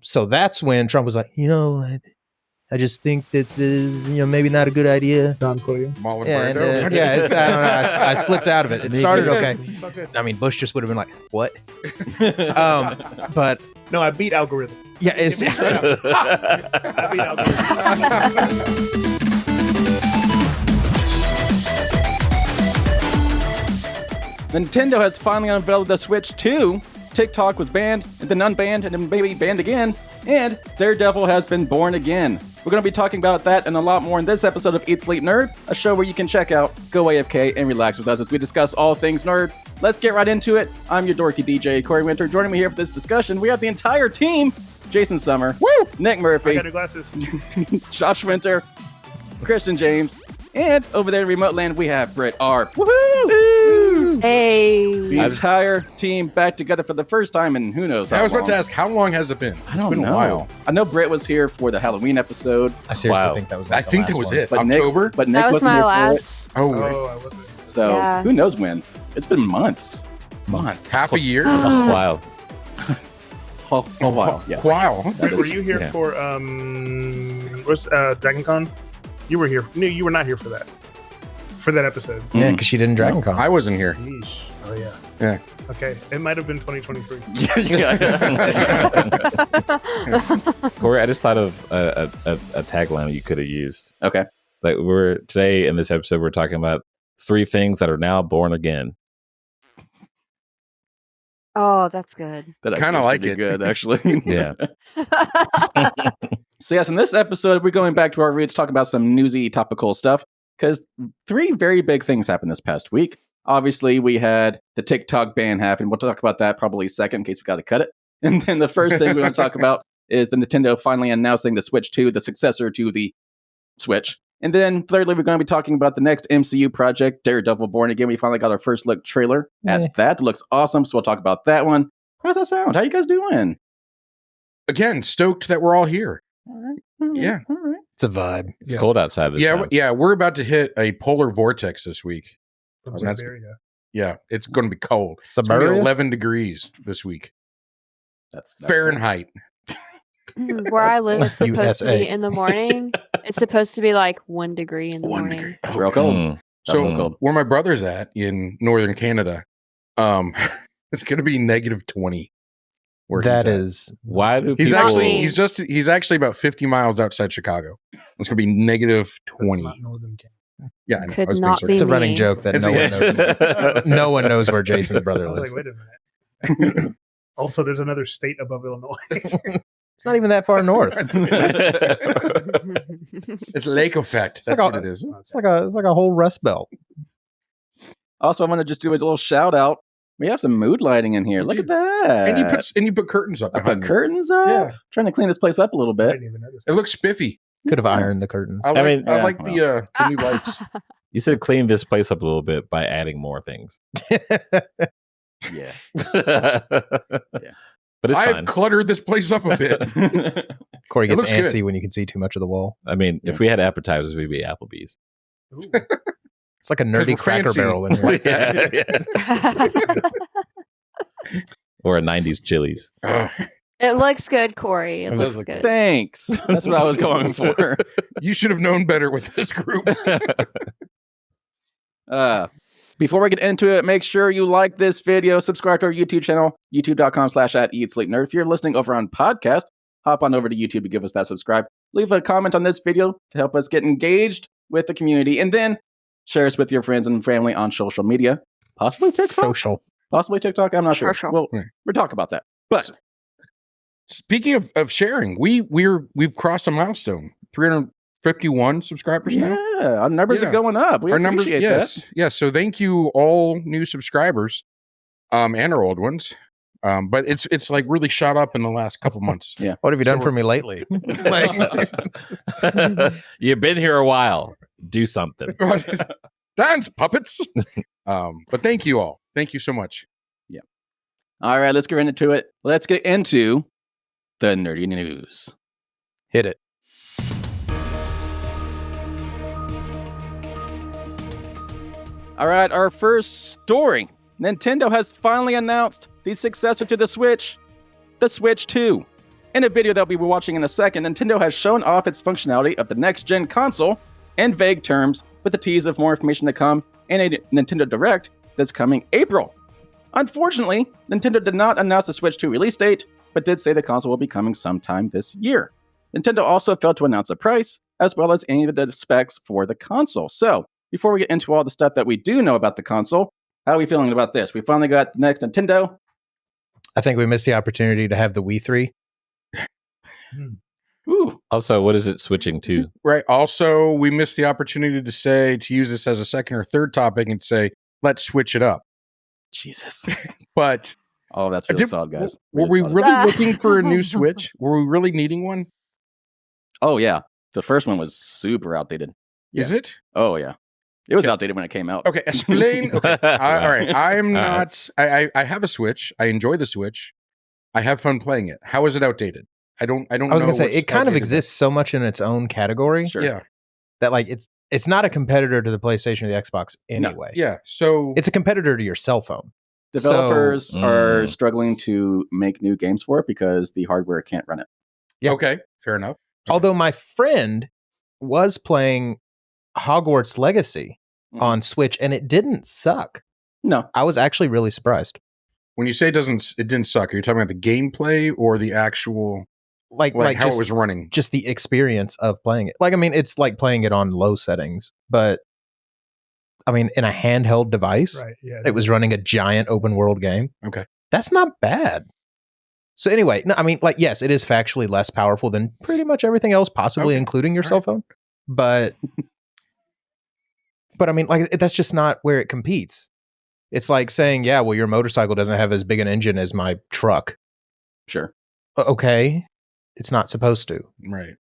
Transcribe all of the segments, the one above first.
So that's when Trump was like, I just think this is, maybe not a good idea. Don Coyo. Yeah, and, I don't know. I slipped out of it. It started okay. I mean, Bush just would have been like, what? But No, I beat algorithm. yeah, it's I beat algorithm. Nintendo has finally unveiled the Switch 2. TikTok was banned, and then unbanned, and then maybe banned again. And Daredevil has been born again. We're going to be talking about that and a lot more in this episode of Eat Sleep Nerd, a show where you can check out, go AFK, and relax with us as we discuss all things nerd. Let's get right into it. I'm your dorky DJ, Corey Winter. Joining me here for this discussion, we have the entire team. Jason Summer, Woo! Nick Murphy, I got new glasses. Josh Winter, Christian James, and over there in remote land, we have Britt Arp. Woohoo! Hey. The entire team back together for the first time in who knows how I was about long. to ask, how long has it been? I don't It's been know. a while. I know Britt was here for the Halloween episode, I seriously Wow. think that was. I Like the think that last was one. it. but October? Nick That was wasn't my here last. Oh, right. Oh, I wasn't. so Yeah. who knows when? It's been months. Half a year? Wow. A while. Yes. Wow. Britt, were you here yeah. for what's Dragon Con? You were here. No, you were not here for that. For that episode. Yeah, because she didn't Dragon Con. I wasn't here. Yeesh. Oh yeah. Yeah. Okay. It might have been 2023. Corey, I just thought of a tagline you could have used. Okay. Like today in this episode, we're talking about 3 things that are now born again. Oh, that's good. That Kinda actually is like pretty it. good, actually. Yeah. So yes, in this episode, we're going back to our roots, talking about some newsy, topical stuff, because 3 very big things happened this past week. Obviously, we had the TikTok ban happen. We'll talk about that probably second in case we got to cut it. And then the first thing we're going to talk about is the Nintendo finally announcing the Switch 2, the successor to the Switch. And then thirdly, we're going to be talking about the next MCU project, Daredevil Born Again. We finally got our first look trailer at that. It looks awesome, so we'll talk about that one. How's that sound? How you guys doing? Again, stoked that we're all here. All right. Yeah. All right. It's a vibe. It's Yeah. cold outside this time. Yeah, we're about to hit a polar vortex this week. From That's- Siberia. Yeah, it's going to be cold. It's going to be Siberia? 11 degrees this week. That's Fahrenheit. Where I live, it's supposed to USA. be in the morning. It's supposed to be like 1 degree in the 1 morning. degree. It's real cold. Mm. That's So real cold. where my brother's at in northern Canada, it's going to be negative 20. Where That he's at. is. Why do He's people... actually me. he's actually about 50 miles outside Chicago. It's going to be negative That's 20. not Northern Canada. Yeah, I know. Could I was being not sarcastic. be It's a running me. joke that It's- no one knows. No one knows where Jason's brother I was lives. like, wait a minute. Also, there's another state above Illinois. It's not even that far north. It's lake effect. It's That's like what a- it is. It's like a whole Rust Belt. Also, I'm going to just do a little shout out. We have some mood lighting in here. You Look do. at that. And you put curtains up. I behind put you. curtains up. Yeah. Trying to clean this place up a little I bit. didn't even notice. It looks spiffy. Could have ironed the curtains. I like, mean, yeah, like the new lights. You should clean this place up a little bit by adding more things. Yeah. But it's I've fine. cluttered this place up a bit. Corey It gets looks good. antsy when you can see too much of the wall. I mean, if we had appetizers, we'd be Applebee's. Ooh. It's like a 'Cause nerdy we're Cracker fancy. Barrel in here. Yeah. Or a 90s Chili's. Ugh. It looks good, Corey. It It looks does look good. Thanks. That's what I was going for. You should have known better with this group. Before we get into it, make sure you like this video, subscribe to our YouTube channel, youtube.com/@eatsleepnerd. If you're listening over on podcast, hop on over to YouTube to give us that subscribe. Leave a comment on this video to help us get engaged with the community, and then share us with your friends and family on social media. Possibly TikTok? Social. Possibly TikTok? I'm not sure. Social. Well, Right. we'll talk about that. But Speaking of sharing, we've crossed a milestone. 351 subscribers now. yeah, our numbers Yeah. are going up. We Our numbers, appreciate yes. Yes. So thank you all new subscribers, and our old ones. But it's like really shot up in the last couple months. Yeah. What have you done So for me lately? You've been here a while. Do something. Dance puppets. But thank you all. Thank you so much. All right, let's get into it. Let's get into the nerdy news. Hit it. All right, our first story. Nintendo has finally announced the successor to the Switch 2. In a video that we were watching in a second, Nintendo has shown off its functionality of the next-gen console in vague terms, with a tease of more information to come in a Nintendo Direct that's coming April. Unfortunately, Nintendo did not announce the Switch 2 release date, but did say the console will be coming sometime this year. Nintendo also failed to announce a price, as well as any of the specs for the console. So, before we get into all the stuff that we do know about the console, how are we feeling about this? We finally got the next Nintendo. I think we missed the opportunity to have the Wii 3. Ooh. Also, what is it switching to? Right. Also, we missed the opportunity to use this as a second or third topic and say, let's switch it up. Jesus. But Oh, that's really solid, guys. were we solid. really looking for a new Switch? Were we really needing one? Oh, yeah. The first one was super outdated. Is it? Oh, yeah. It was outdated when it came out. Okay, explain. Okay. All right. I'm not. I have a Switch. I enjoy the Switch. I have fun playing it. How is it outdated? I don't. I was know gonna say what's it kind of outdated exists so much in its own category Sure. Yeah. that like it's not a competitor to the PlayStation or the Xbox anyway. Yeah. So It's a competitor to your cell phone. Developers So- are struggling to make new games for it because the hardware can't run it. Yeah. okay, fair enough. Although my friend was playing Hogwarts Legacy Mhm. on Switch and it didn't suck. No. I was actually really surprised. When you say it didn't suck, are you talking about the gameplay or the actual Like how just, it was running? just the experience of playing it. Like I mean, it's like playing it on low settings, but I mean, in a handheld device, Right. Yeah. it was running a giant open world game. Okay. That's not bad. So anyway, no, I mean, like, yes, it is factually less powerful than pretty much everything else, possibly Okay. including your All cell right. phone. But I mean, like, that's just not where it competes. It's like saying, yeah, well, your motorcycle doesn't have as big an engine as my truck. Sure. Okay, it's not supposed to. Right.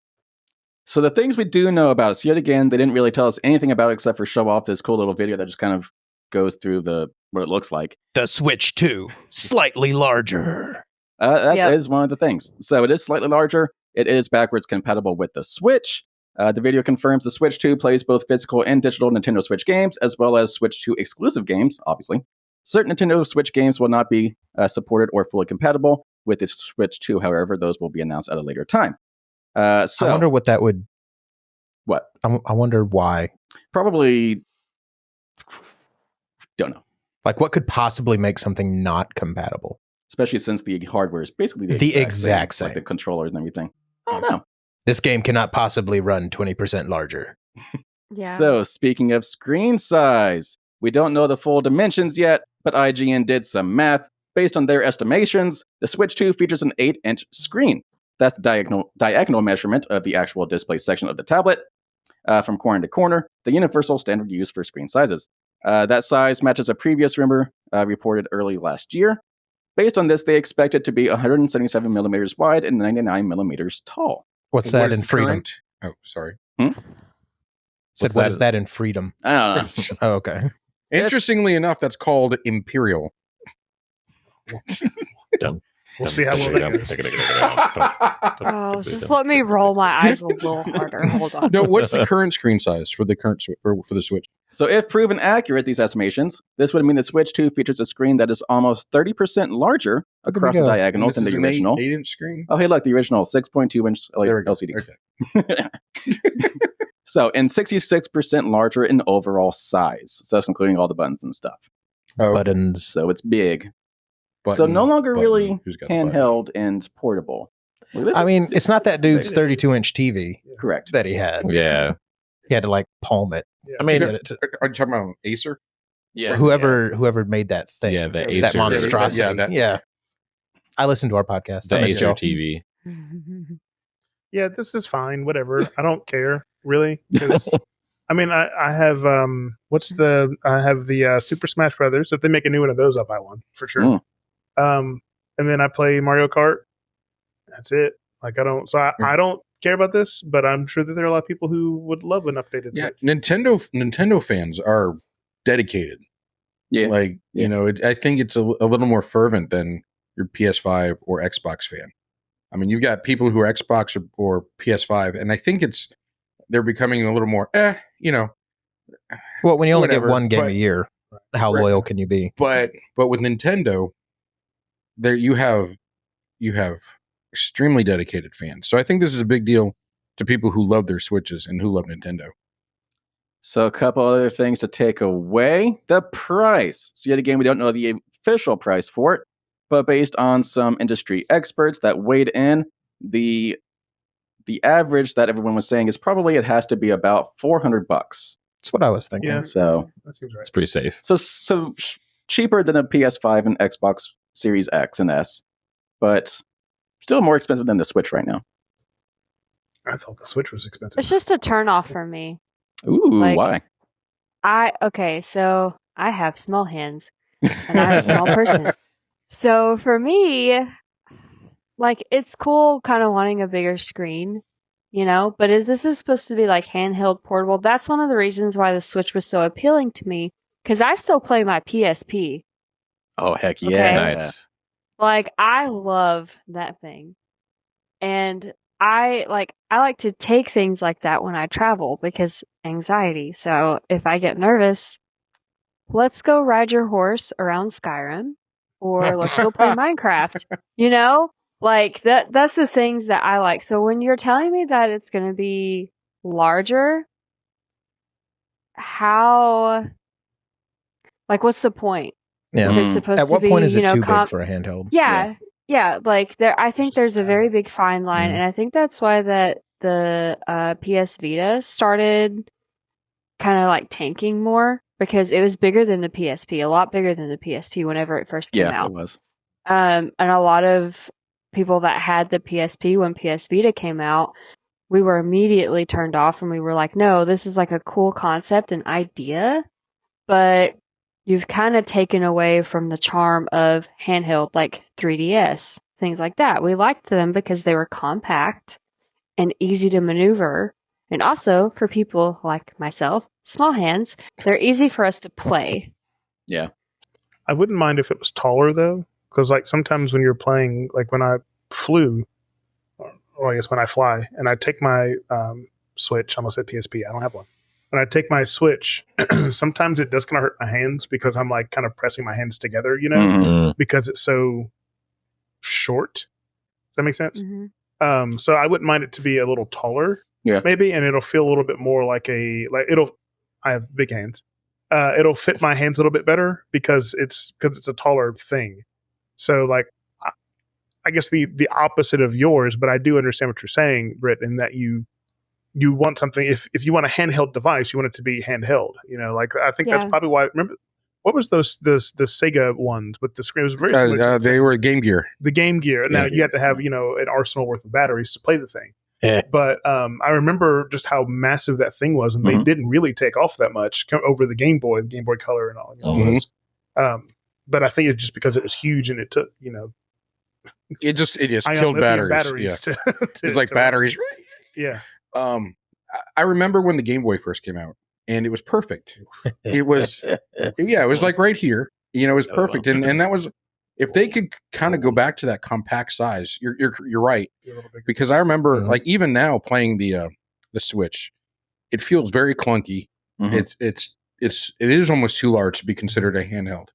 So the things we do know about, so yet again, they didn't really tell us anything about it except for show off this cool little video that just kind of goes through what it looks like. The Switch 2, slightly larger. That is Yep. one of the things. So it is slightly larger. It is backwards compatible with the Switch. The video confirms the Switch 2 plays both physical and digital Nintendo Switch games, as well as Switch 2 exclusive games, obviously. Certain Nintendo Switch games will not be supported or fully compatible with the Switch 2, however, those will be announced at a later time. So, I wonder what that would. what? I wonder why. Probably, don't know. Like, what could possibly make something not compatible? Especially since the hardware is basically The exact like same. the controllers and everything. I don't know. This game cannot possibly run 20% larger. Yeah. So, speaking of screen size, we don't know the full dimensions yet, but IGN did some math. Based on their estimations, the Switch 2 features an 8-inch screen. That's the diagonal measurement of the actual display section of the tablet, from corner to corner, the universal standard used for screen sizes. That size matches a previous rumor reported early last year. Based on this, they expect it to be 177 millimeters wide and 99 millimeters tall. What's What that is in the freedom? current- Oh, sorry. Said, What's what that? is that in freedom? I don't know. Oh, okay. Interestingly enough, that's called Imperial. We'll see how well that goes. Oh, just let me roll my eyes a little harder. Hold on. No, what's the current screen size for the current for the Switch? So, if proven accurate, these estimations, this would mean the Switch 2 features a screen that is almost 30% larger Look at across me the go. diagonal This than is the an original. 8-inch screen. Oh, hey, look, the original 6.2 inch There we go. LCD. Okay. So, and 66% larger in overall size. So, that's including all the buttons and stuff. Oh, Buttons. So, it's big. so, button, no longer button. really Who's got the button? handheld and portable. Well, this I is mean, it's not that dude's 32-inch TV correct. that he had. Yeah. He had to like palm it. I mean, to get it to, Are you talking about an Acer? Yeah. whoever made that thing. yeah, the That that Acer, monstrosity. Yeah, Yeah, that- I listened to our podcast. the I miss Acer y'all. TV. Yeah, this is fine. Whatever. I don't care really. 'Cause, I mean, I have I have the Super Smash Brothers. If they make a new one of those, I'll buy one for sure. And then I play Mario Kart. That's it. Like I don't. So I don't care about this, but I'm sure that there are a lot of people who would love an updated. Yeah, Switch. Nintendo fans are dedicated. Yeah. Like Yeah. you know, I think it's a little more fervent than your PS5 or Xbox fan. I mean, you've got people who are Xbox or PS5, and I think they're becoming a little more, you know. Well, when you only Whatever, get one game but- a year, how Right. loyal can you be? But with Nintendo, there you have extremely dedicated fans. So I think this is a big deal to people who love their Switches and who love Nintendo. So a couple other things to take away. The price. So yet again, we don't know the official price for it, but based on some industry experts that weighed in, the average that everyone was saying is probably it has to be about $400. That's what I was thinking. Yeah. So That seems right. It's pretty safe. So cheaper than a PS5 and Xbox Series X and S, but still more expensive than the Switch right now. I thought the Switch was expensive. It's just a turn off for me. Ooh, Like- why? Okay, so I have small hands and I'm a small person. So for me, like it's cool kind of wanting a bigger screen, but this is supposed to be like handheld portable. That's one of the reasons why the Switch was so appealing to me because I still play my PSP. Oh, heck yeah. Okay. Nice. Like I love that thing. And I like to take things like that when I travel because anxiety. So if I get nervous, let's go ride your horse around Skyrim or let's go play Minecraft. Like that's the things that I like. So when you're telling me that it's going to be larger, what's the point? Yeah. If it's supposed At to what be, point is it too big for a handheld? Yeah, like I think there's a very big fine line, Mhm. and I think that's why the PS Vita started kind of like tanking more because it was bigger than the PSP, a lot bigger than the PSP whenever it first came Yeah, out. it was. And a lot of people that had the PSP when PS Vita came out, we were immediately turned off, and we were like, no, this is like a cool concept and idea, but you've kind of taken away from the charm of handheld, like 3DS, things like that. We liked them because they were compact and easy to maneuver. And also, for people like myself, small hands, they're easy for us to play. Yeah. I wouldn't mind if it was taller though, because like sometimes when you're playing, like when I flew, or I guess when I fly, and I take my Switch, I almost said PSP, I don't have one. When I take my Switch, sometimes it does kind of hurt my hands because I'm like kind of pressing my hands together, Mhm. because it's so short. Does that make sense? Mm-hmm. So I wouldn't mind it to be a little taller, Yeah. maybe, and it'll feel a little bit more like I have big hands. It'll fit my hands a little bit better because it's a taller thing. So like, I guess the opposite of yours, but I do understand what you're saying, Britt, in that you want something. If you want a handheld device, you want it to be handheld. Like I think that's Yeah. probably why. Remember, what was the Sega ones with the screen? It was very similar. They were Game Gear. The Game Gear. Now you had to have an arsenal worth of batteries to play the thing. But I remember just how massive that thing was, and they didn't really take off that much over the Game Boy Color, and all those. But I think it's just because it was huge and it took It just ion killed lithium batteries. Yeah. to It's like to run. batteries. Yeah. I remember when the Game Boy first came out, and it was perfect. It was, it was like right here. It was perfect, and that was, if they could kind of go back to that compact size. You're right, You're a little bigger. because I remember like even now playing the Switch, it feels very clunky. Mhm. It is almost too large to be considered a handheld.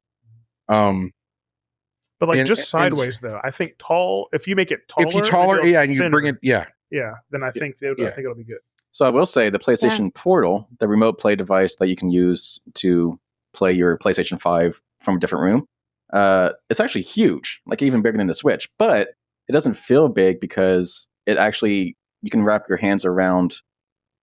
But like and- just and- sideways though, I think tall. If you make it taller, If you taller, it feels and you thinner, bring it, then I think I think it'll be good. So I will say the PlayStation Portal, the remote play device that you can use to play your PlayStation 5 from a different room, it's actually huge, like even bigger than the Switch. But it doesn't feel big because it actually, you can wrap your hands around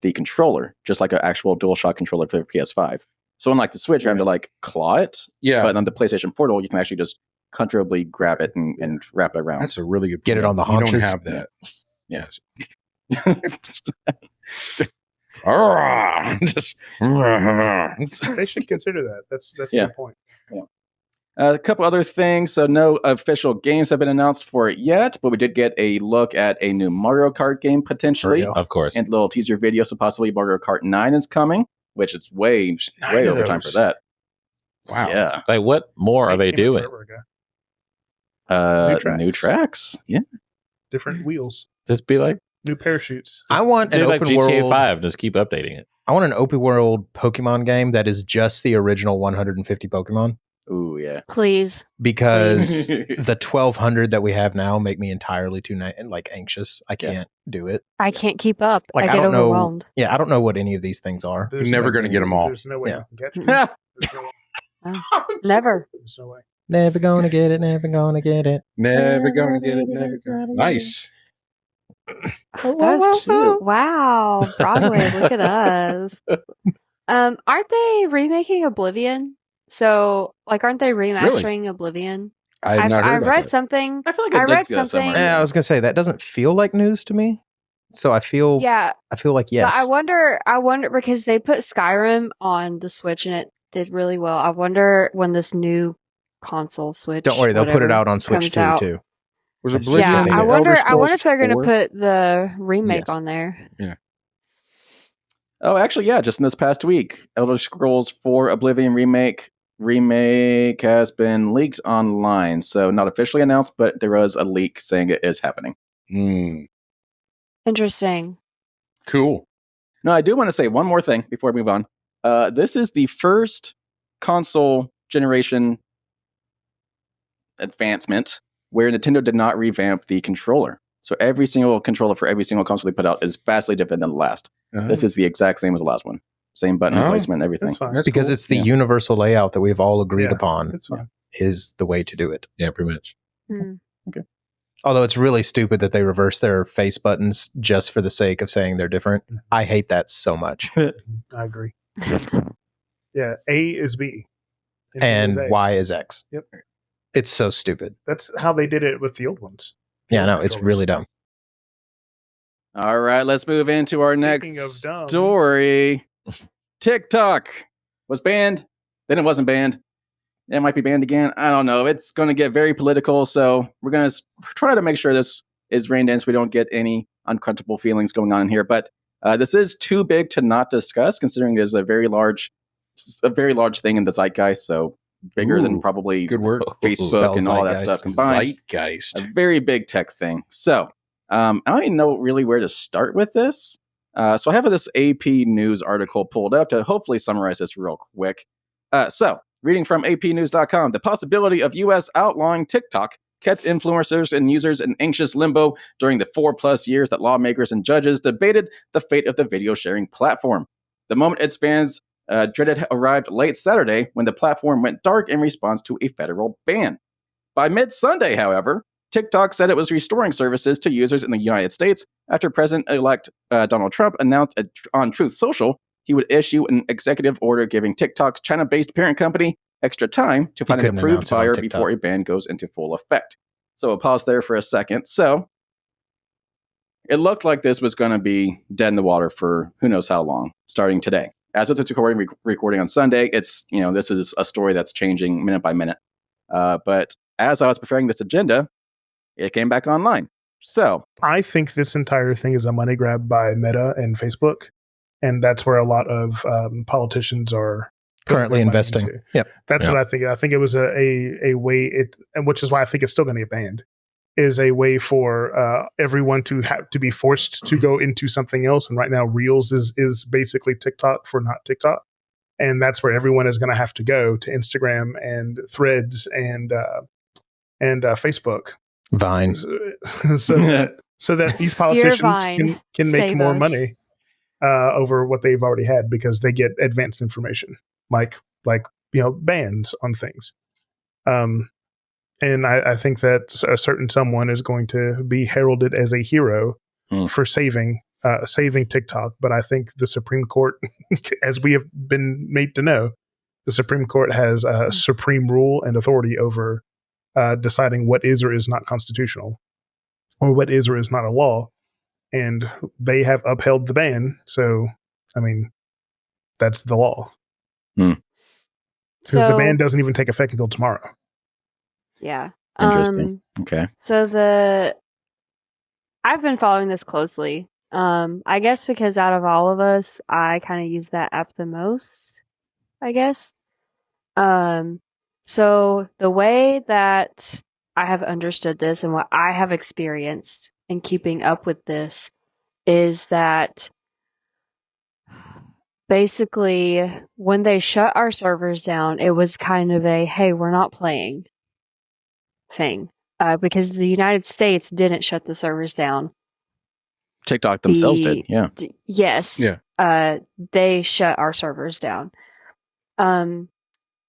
the controller, just like an actual DualShock controller for the PS5. So unlike the Switch, you have to like claw it. Yeah. But on the PlayStation Portal, you can actually just comfortably grab it and wrap it around. That's a really good Get point. it on the You don't haunches. have that. Yes. Just They should consider that. That's a Yeah. good point. A couple other things. So no official games have been announced for it yet, but we did get a look at a new Mario Kart game potentially, Of course. and a little teaser video. So possibly Mario Kart 9 is coming, which is way nine of over time for those. that. Wow. Yeah. Like, what more are they Came out doing? forever ago. New tracks. Yeah. Different wheels, Just be like, new parachutes. I want an do like open GTA world. 5. Just keep updating it. I want an open world Pokemon game that is just the original 150 Pokemon. Ooh, yeah. Please. because the 1200 that we have now make me entirely too anxious. I Yeah. can't do it. I can't keep up. Like, I I get don't know. overwhelmed. Yeah, I don't know what any of these things are. You're never going to get them all. There's no way Yeah. you can catch me. Mm-mm. There's no way. Never. There's no way. Never gonna get it. Never gonna get it. Never going to get it. Never going. Nice. That was cute. Wow. Broadway, look at us. Aren't they remaking Oblivion? So, aren't they remastering Oblivion? I have not heard I about read that. something. I feel like I it read did go somewhere. something. Yeah, I was gonna say that doesn't feel like news to me. So I feel Yeah, like yes. but I wonder because they put Skyrim on the Switch and it did really well. I wonder when this new console Switch. Don't worry, they'll put it out on Switch comes out. too. Was That's Oblivion just- Yeah, Yeah, I the wonder. Elder I wonder Scrolls if they're going to 4? put the remake Yes. on there. Oh, actually, yeah. Just in this past week, Elder Scrolls 4 Oblivion remake has been leaked online. So not officially announced, but there was a leak saying it is happening. Interesting. Cool. No, I do want to say one more thing before we move on. This is the first console generation advancement where Nintendo did not revamp the controller. So every single controller for every single console they put out is vastly different than the last. This is the exact same as the last one. Same button Oh, placement, everything. That's fine. That's because cool. it's the Yeah. universal layout that we've all agreed Yeah, upon It's fine. is the way to do it. Yeah, pretty much. Hmm. Although it's really stupid that they reverse their face buttons just for the sake of saying they're different. I hate that so much. I agree. Yeah, A is B. B And is A. Y is X. Yep. It's so stupid. That's how they did it with the old ones. Yeah, no, it's really dumb. All right, let's move into our Speaking next of dumb. story. TikTok was banned, then it wasn't banned. It might be banned again. I don't know. It's going to get very political, so we're going to try to make sure this is reined in so we don't get any uncomfortable feelings going on in here. But this is too big to not discuss, considering it is a very large thing in the zeitgeist. So bigger than Ooh, probably Good word. Facebook Spell and all that zeitgeist. stuff combined. Zeitgeist. A very big tech thing. So I don't even know really where to start with this. So I have this AP News article pulled up to hopefully summarize this real quick. So reading from apnews.com, the possibility of U.S. outlawing TikTok kept influencers and users in anxious limbo during the 4+ years that lawmakers and judges debated the fate of the video sharing platform. The moment its fans dreaded arrived late Saturday when the platform went dark in response to a federal ban. By mid-Sunday, however, TikTok said it was restoring services to users in the United States after President-elect Donald Trump announced on Truth Social he would issue an executive order giving TikTok's China-based parent company extra time to find an couldn't approved announce it on buyer TikTok. before a ban goes into full effect. So we'll pause there for a second. So it looked like this was going to be dead in the water for who knows how long, starting today. As of the recording on Sunday, it's this is a story that's changing minute by minute. But as I was preparing this agenda, it came back online. So I think this entire thing is a money grab by Meta and Facebook, and that's where a lot of politicians are putting Currently their money investing. into. Yep. That's what I think. I think it was a way, and which is why I think it's still going to get banned, is a way for everyone to have to be forced to go into something else. And right now, Reels is basically TikTok for not TikTok, and that's where everyone is going to have to go to Instagram and Threads and Facebook. Vine. So that these politicians Vine, can make save more us. money over what they've already had because they get advanced information like bans on things. And I think that a certain someone is going to be heralded as a hero for saving TikTok. But I think the Supreme Court, as we have been made to know, the Supreme Court has supreme rule and authority over deciding what is or is not constitutional or what is or is not a law. And they have upheld the ban. So, I mean, that's the law. Because the ban doesn't even take effect until tomorrow. Yeah. interesting. Okay. So I've been following this closely. I guess because out of all of us, I kind of use that app the most, I guess. So the way that I have understood this and what I have experienced in keeping up with this is that basically, when they shut our servers down, it was kind of a, hey, we're not playing thing. Because the United States didn't shut the servers down. TikTok themselves did. Yeah. Yes. Yeah. They shut our servers down.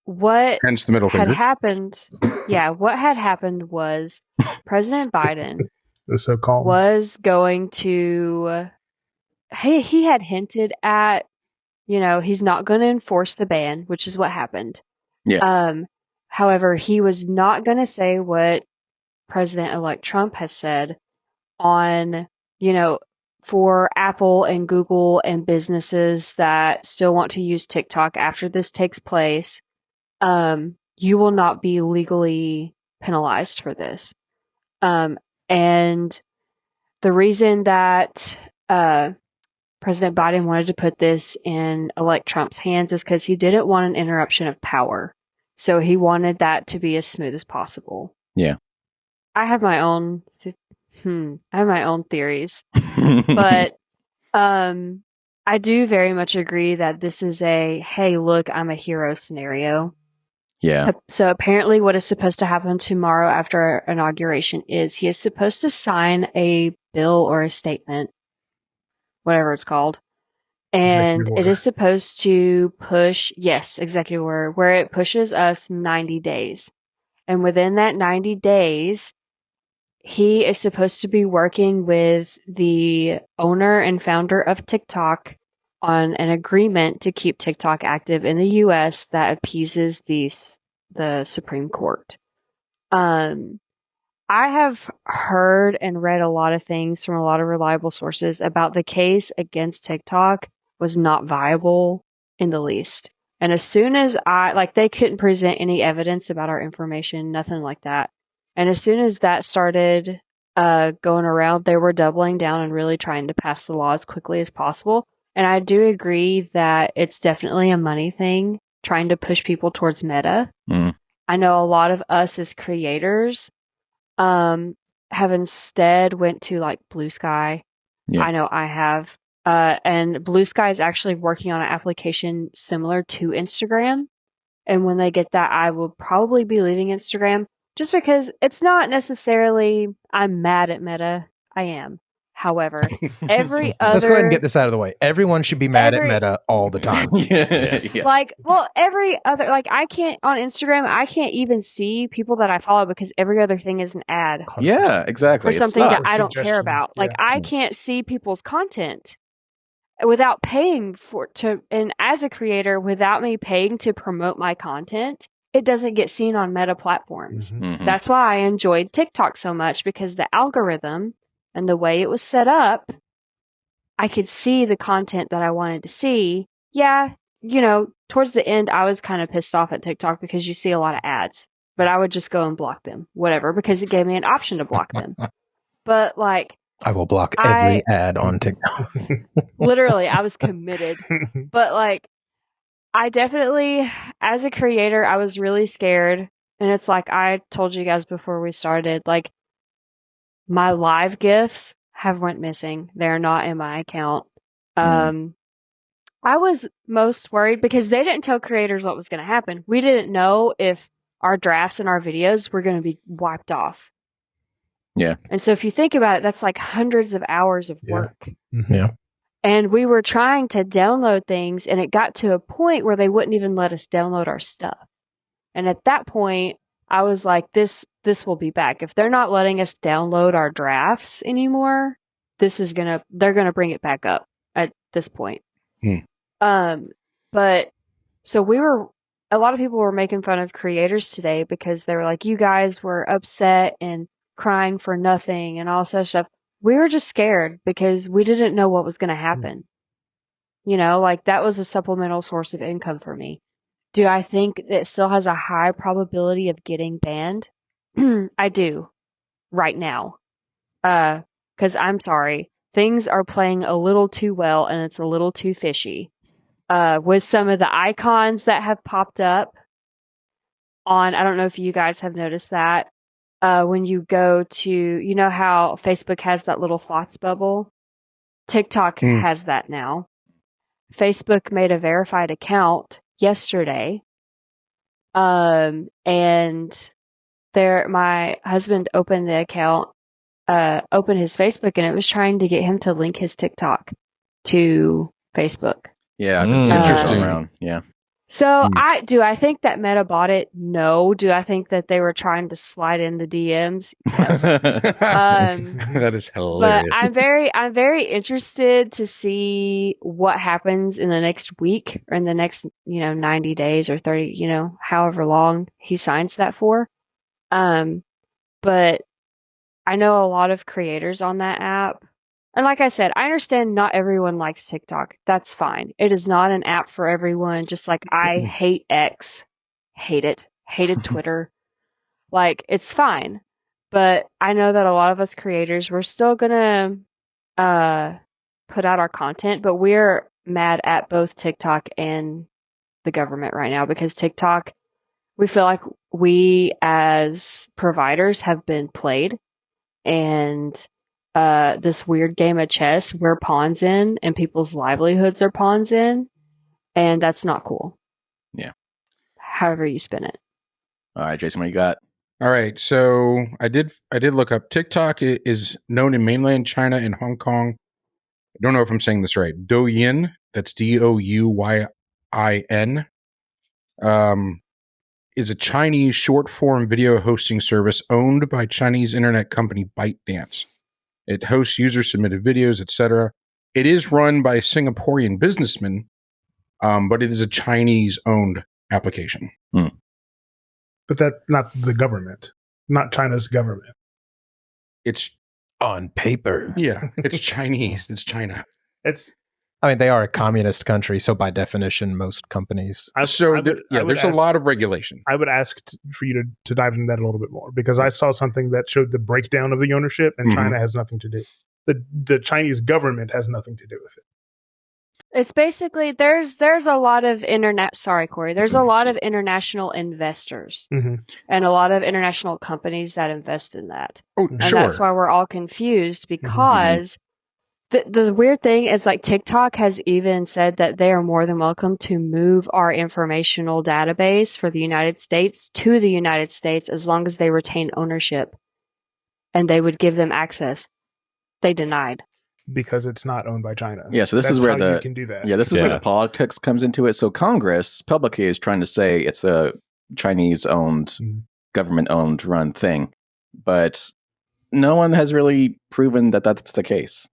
What Hence the middle had finger. happened? Yeah, what had happened was President Biden It was so calm. was going to. He had hinted at, he's not going to enforce the ban, which is what happened. Yeah. However, he was not going to say what President-elect Trump has said on, for Apple and Google and businesses that still want to use TikTok after this takes place, you will not be legally penalized for this. And the reason that President Biden wanted to put this in elect Trump's hands is because he didn't want an interruption of power. So he wanted that to be as smooth as possible. Yeah. I have my own theories, but I do very much agree that this is a, hey, look, I'm a hero scenario. Yeah. So apparently what is supposed to happen tomorrow after inauguration is he is supposed to sign a bill or a statement, whatever it's called. And Executive it order. is supposed to push, yes, executive order, where it pushes us 90 days. And within that 90 days, he is supposed to be working with the owner and founder of TikTok on an agreement to keep TikTok active in the U.S. that appeases the Supreme Court. I have heard and read a lot of things from a lot of reliable sources about the case against TikTok was not viable in the least. And as soon as they couldn't present any evidence about our information, nothing like that. And as soon as that started going around, they were doubling down and really trying to pass the law as quickly as possible. And I do agree that it's definitely a money thing, trying to push people towards Meta. Mm. I know a lot of us as creators have instead went to like Blue Sky. Yeah. I know I have. And Blue Sky is actually working on an application similar to Instagram. And when they get that, I will probably be leaving Instagram just because it's not necessarily I'm mad at Meta. I am. However, every other Let's go ahead and get this out of the way. Everyone should be mad at Meta all the time. Yeah. Every other, I can't, on Instagram, I can't even see people that I follow because every other thing is an ad 100%. Yeah, exactly. for It something that sucks. I don't care Suggestions, about. yeah. I can't see people's content without paying and as a creator, without me paying to promote my content, it doesn't get seen on Meta platforms. Mhm. Mhm. That's why I enjoyed TikTok so much, because the algorithm and the way it was set up, I could see the content that I wanted to see. Yeah, towards the end, I was kind of pissed off at TikTok because you see a lot of ads, but I would just go and block them, whatever, because it gave me an option to block them. But I will block every ad on TikTok. literally, I was committed. But I definitely, as a creator, I was really scared. And it's like I told you guys before we started, my live gifts have went missing. They're not in my account. I was most worried because they didn't tell creators what was going to happen. We didn't know if our drafts and our videos were going to be wiped off. Yeah. And so if you think about it, that's like hundreds of hours of Yeah. work. Yeah. And we were trying to download things, and it got to a point where they wouldn't even let us download our stuff. And at that point, I was like, this will be back. If they're not letting us download our drafts anymore, they're gonna bring it back up at this point. But so a lot of people were making fun of creators today because they were like, you guys were upset and crying for nothing and all such stuff. We were just scared because we didn't know what was going to happen. That was a supplemental source of income for me. Do I think it still has a high probability of getting banned? I do, right now. Because I'm sorry, things are playing a little too well and it's a little too fishy. With some of the icons that have popped up I don't know if you guys have noticed that, when you go to, how Facebook has that little thoughts bubble? TikTok has that now. Facebook made a verified account yesterday. And my husband opened the account, opened his Facebook, and it was trying to get him to link his TikTok to Facebook. Yeah, I can see that Interesting. going around. Yeah. So I think that Meta bought it? No. Do I think that they were trying to slide in the DMs? Yes. That is hilarious. But I'm very interested to see what happens in the next week or in the next, 90 days or 30, however long he signs that for. But I know a lot of creators on that app. And like I said, I understand not everyone likes TikTok. That's fine. It is not an app for everyone, just like I hate X. Hate it. Hated Twitter. Like, it's fine. But I know that a lot of us creators, we're still gonna put out our content, but we're mad at both TikTok and the government right now because TikTok, we feel like we as providers have been played, and this weird game of chess we're pawns in and people's livelihoods are pawns in, and that's not cool. Yeah. However you spin it. All right, Jason, what you got? All right, so I did look up. TikTok is known in mainland China and Hong Kong. I don't know if I'm saying this right. Douyin, that's Douyin, is a Chinese short form video hosting service owned by Chinese internet company ByteDance. It hosts user submitted videos, etc. It is run by Singaporean businessmen, but it is a Chinese owned application. But that's not the government, not China's government. It's On paper. yeah, it's Chinese. It's China. I mean, they are a communist country, so by definition, most companies. There's ask- a lot of regulation. I would ask for you to dive into that a little bit more because I saw something that showed the breakdown of the ownership, and Mhm. China has nothing to do. The Chinese government has nothing to do with it. It's basically there's a lot of Sorry, Corey. There's a lot of international investors and a lot of international companies that invest in that, Oh, and sure. that's why we're all confused because the weird thing is like TikTok has even said that they are more than welcome to move our informational database for the United States to the United States as long as they retain ownership, and they would give them access. They denied. Because it's not owned by China. Yeah, so this That's is where how the you can do that. this is where Yeah. the politics comes into it. So Congress publicly is trying to say it's a Chinese-owned, Mhm. government-owned run thing, but no one has really proven that that's the case.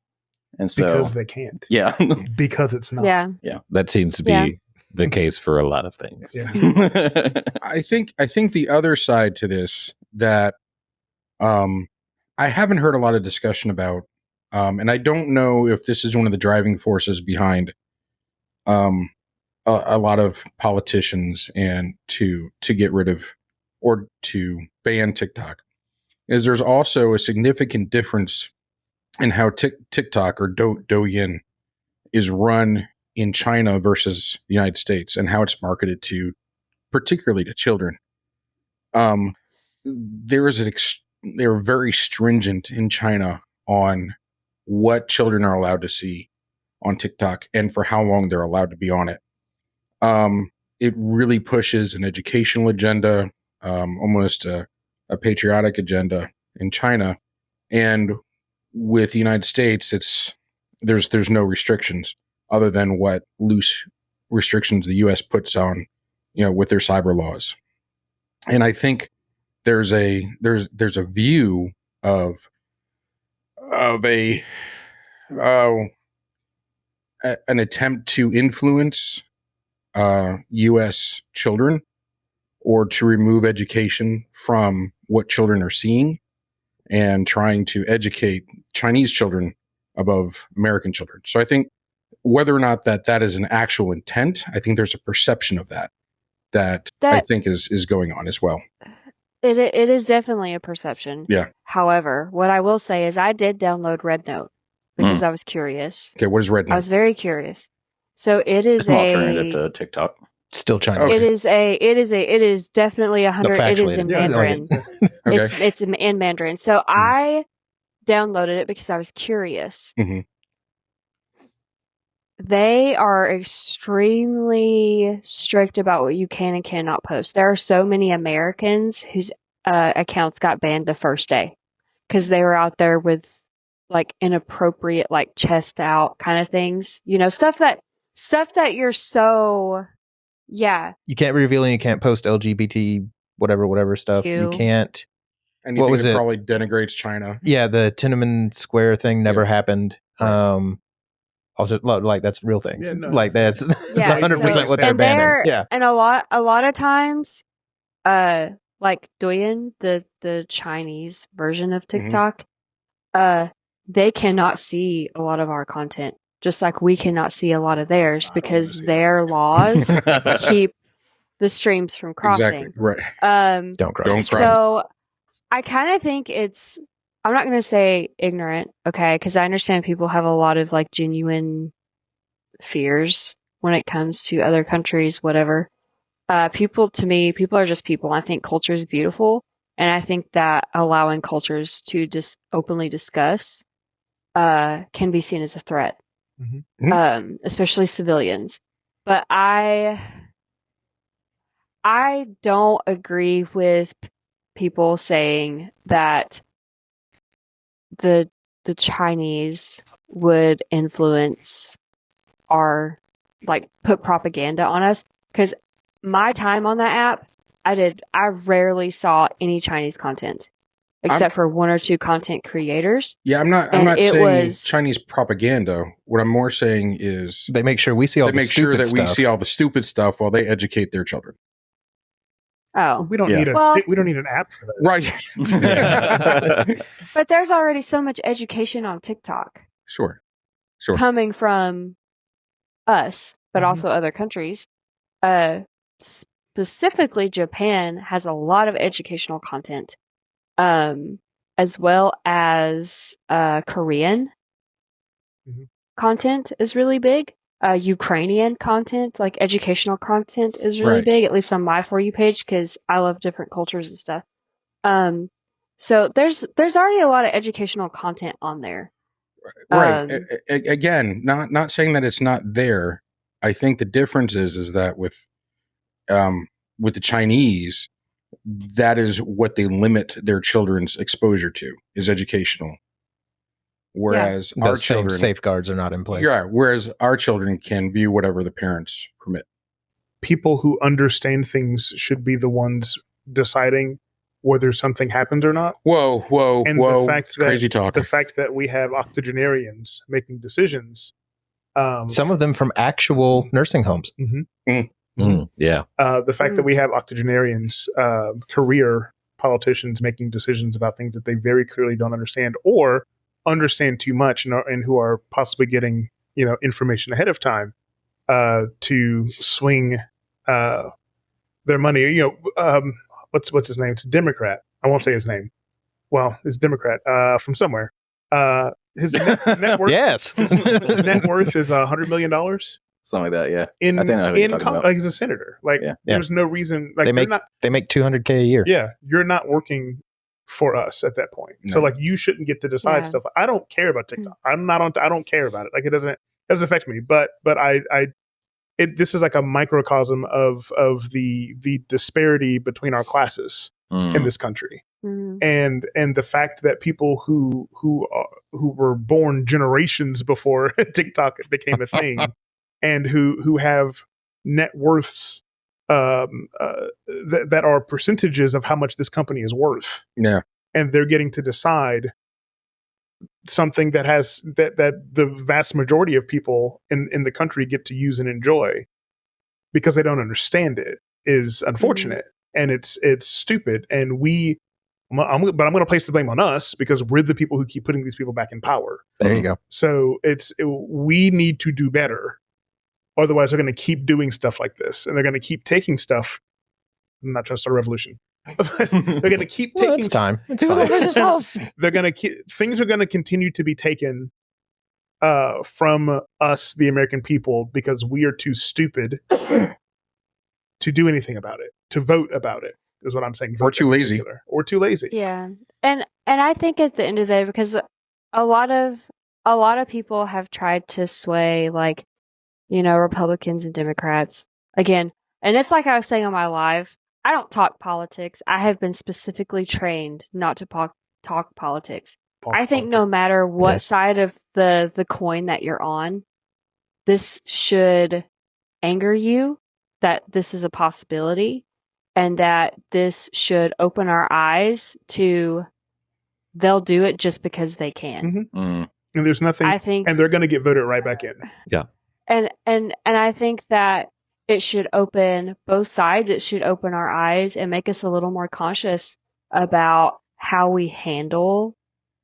And so, Because they can't. yeah, Because it's not. Yeah. That seems to be Yeah. the case for a lot of things. Yeah. I think the other side to this that I haven't heard a lot of discussion about, and I don't know if this is one of the driving forces behind a lot of politicians and to get rid of or to ban TikTok, is there's also a significant difference in how TikTok or Douyin is run in China versus the United States and how it's marketed to, particularly to children. They're very stringent in China on what children are allowed to see on TikTok and for how long they're allowed to be on it. It really pushes an educational agenda, almost a patriotic agenda in China, and with the United States, there's no restrictions other than what loose restrictions the U.S. puts on, with their cyber laws. And I think there's a view of an attempt to influence U.S. children or to remove education from what children are seeing and trying to educate Chinese children above American children. So I think whether or not that is an actual intent, I think there's a perception of that I think is going on as well. It is definitely a perception. Yeah. However, what I will say is I did download Red Note because I was curious. Okay, what is Red I Note? was very curious. So it is it's an alternative to TikTok. Still Chinese. It is definitely 100. It is in factually, Mandarin. Okay. It's in Mandarin. So I downloaded it because I was curious. Mhm. they are extremely strict about what you can and cannot post. There are so many Americans whose accounts got banned the first day because they were out there with like inappropriate, like chest out kind of things. You know, stuff that you're so, yeah. You can't reveal and you can't post LGBT whatever stuff. You Q. can't. Anything What was that it? probably denigrates China. Yeah, the Tiananmen Square thing never Yeah. happened. Right. Also, like that's real things. Yeah, no. Like that's Yeah, 100% what they're and banning. they're- Yeah, And a lot of times, like Douyin, the Chinese version of TikTok, they cannot see a lot of our content, just like we cannot see a lot of theirs I don't wanna because see their laws keep the streams from Exactly. crossing. Right. don't cross. Don't the street. cross. So I kind of think it's, I'm not going to say ignorant, okay, because I understand people have a lot of like genuine fears when it comes to other countries, whatever. People are just people. I think culture is beautiful, and I think that allowing cultures to just openly discuss can be seen as a threat, especially civilians. But I don't agree with people saying that the Chinese would influence our, like, put propaganda on us, because my time on that app, I rarely saw any Chinese content except for one or two content creators. Yeah, I'm not And it saying was- Chinese propaganda. What I'm more saying is They make sure we see all they the make sure stupid that we stuff. see all the stupid stuff while they educate their children. Oh, We don't Yeah. need Well- we don't need an app for that. Right. but there's already so much education on TikTok Sure. coming from us, but Mhm. also other countries. Specifically, Japan has a lot of educational content, as well as Korean Mhm. content is really big. Ukrainian content, like educational content, is really Right. big, at least on my For You page, because I love different cultures and stuff. So there's already a lot of educational content on there. Right. Again, not saying that it's not there. I think the difference is that with the Chinese, that is what they limit their children's exposure to, is educational. Whereas our Those same children, safeguards are not in place. yeah, whereas our children can view whatever the parents permit. People who understand things should be the ones deciding whether something happens or not. Whoa, And the fact it's that crazy talk. the fact that we have octogenarians making decisions, Some of them from actual nursing homes. Yeah. the fact that we have octogenarians, career politicians making decisions about things that they very clearly don't understand or understand too much, and who are possibly getting information ahead of time to swing their money. What's his name? It's a Democrat. I won't say his name. Well, it's a Democrat from somewhere. His net worth. Yes. His net worth is $100 million. Something like that, yeah. In I think I know who you're talking about. like he's a senator. Like Yeah. there's no reason. Like They they're make- not. They make $200K a year. Yeah, you're not working for us at that point. So No. like you shouldn't get to decide Yeah. stuff. I don't care about TikTok. I don't care about it. Like it doesn't affect me. But this is like a microcosm of the disparity between our classes in this country. Mhm. And the fact that people who were born generations before TikTok became a thing, and who have net worths that are percentages of how much this company is worth, Yeah. and they're getting to decide something that the vast majority of people in the country get to use and enjoy because they don't understand it is unfortunate, and it's stupid, and I'm going to place the blame on us because we're the people who keep putting these people back in power. There you go. So we need to do better. Otherwise, they're going to keep doing stuff like this, and they're going to keep taking stuff. I'm not trying to start a revolution. They're going to keep Well, taking. it's time. It's fine. They're going to things are going to continue to be taken from us, the American people, because we are too stupid to do anything about it, to vote about it. Is what I'm saying. Or too lazy. Or too lazy. Yeah, and I think at the end of the day, because a lot of people have tried to sway like Republicans and Democrats. Again, and it's like I was saying on my live, I don't talk politics. I have been specifically trained not to talk politics. I think no matter what Yes. side of the coin that you're on, this should anger you that this is a possibility, and that this should open our eyes to they'll do it just because they can. Mm. And there's nothing, I think, and they're going to get voted right back in. and I think that it should open both sides. It should open our eyes and make us a little more conscious about how we handle